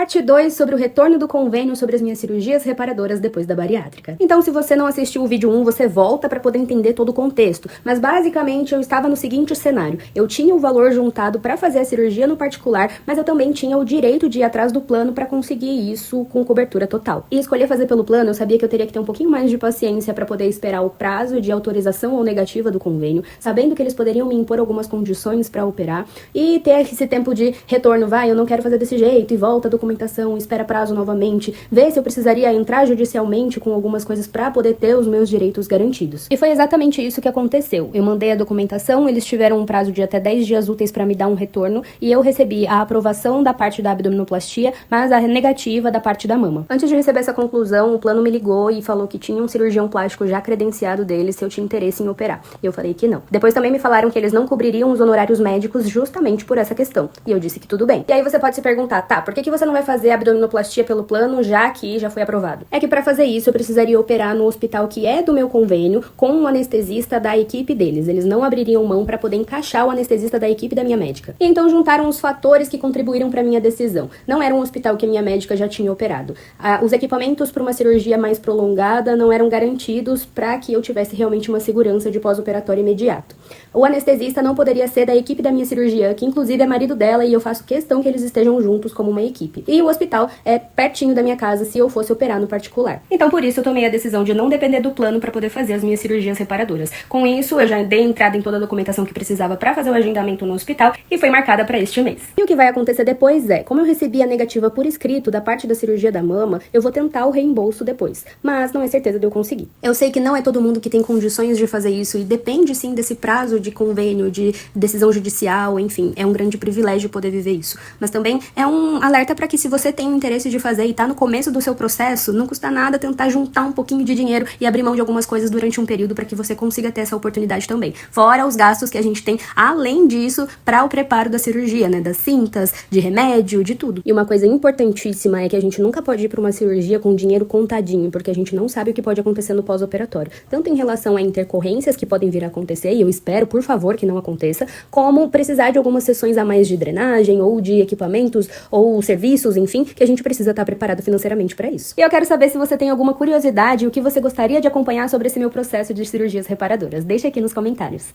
Parte 2 sobre o retorno do convênio sobre as minhas cirurgias reparadoras depois da bariátrica. Então, se você não assistiu o vídeo 1, você volta para poder entender todo o contexto. Mas basicamente eu estava no seguinte cenário: eu tinha o valor juntado para fazer a cirurgia no particular, mas eu também tinha o direito de ir atrás do plano para conseguir isso com cobertura total. E escolher fazer pelo plano, eu sabia que eu teria que ter um pouquinho mais de paciência para poder esperar o prazo de autorização ou negativa do convênio, sabendo que eles poderiam me impor algumas condições para operar e ter esse tempo de retorno, eu não quero fazer desse jeito, e volta a documentação, espera prazo novamente, ver se eu precisaria entrar judicialmente com algumas coisas para poder ter os meus direitos garantidos. E foi exatamente isso que aconteceu. Eu mandei a documentação, eles tiveram um prazo de até 10 dias úteis para me dar um retorno, e eu recebi a aprovação da parte da abdominoplastia, mas a negativa da parte da mama. Antes de receber essa conclusão, o plano me ligou e falou que tinha um cirurgião plástico já credenciado deles se eu tinha interesse em operar. E eu falei que não. Depois também me falaram que eles não cobririam os honorários médicos justamente por essa questão. E eu disse que tudo bem. E aí você pode se perguntar, tá, por que você não vai fazer a abdominoplastia pelo plano, já que já foi aprovado? É que para fazer isso eu precisaria operar no hospital que é do meu convênio, com um anestesista da equipe deles. Eles não abririam mão para poder encaixar o anestesista da equipe da minha médica. E então juntaram os fatores que contribuíram para minha decisão. Não era um hospital que a minha médica já tinha operado. Os equipamentos para uma cirurgia mais prolongada não eram garantidos para que eu tivesse realmente uma segurança de pós-operatório imediato. O anestesista não poderia ser da equipe da minha cirurgiã, que inclusive é marido dela, e eu faço questão que eles estejam juntos como uma equipe. E o hospital é pertinho da minha casa se eu fosse operar no particular. Então por isso eu tomei a decisão de não depender do plano para poder fazer as minhas cirurgias reparadoras. Com isso eu já dei entrada em toda a documentação que precisava para fazer o agendamento no hospital e foi marcada para este mês. E o que vai acontecer depois é, como eu recebi a negativa por escrito da parte da cirurgia da mama, eu vou tentar o reembolso depois. Mas não é certeza de eu conseguir. Eu sei que não é todo mundo que tem condições de fazer isso e depende sim desse prazo de convênio, de decisão judicial, enfim, é um grande privilégio poder viver isso. Mas também é um alerta para que, se você tem o interesse de fazer e tá no começo do seu processo, não custa nada tentar juntar um pouquinho de dinheiro e abrir mão de algumas coisas durante um período para que você consiga ter essa oportunidade também. Fora os gastos que a gente tem além disso para o preparo da cirurgia, né, das cintas, de remédio, de tudo. E uma coisa importantíssima é que a gente nunca pode ir para uma cirurgia com dinheiro contadinho, porque a gente não sabe o que pode acontecer no pós-operatório. Tanto em relação a intercorrências que podem vir a acontecer, e eu espero, por favor, que não aconteça, como precisar de algumas sessões a mais de drenagem, ou de equipamentos, ou serviços, enfim, que a gente precisa estar preparado financeiramente para isso. E eu quero saber se você tem alguma curiosidade e o que você gostaria de acompanhar sobre esse meu processo de cirurgias reparadoras. Deixa aqui nos comentários.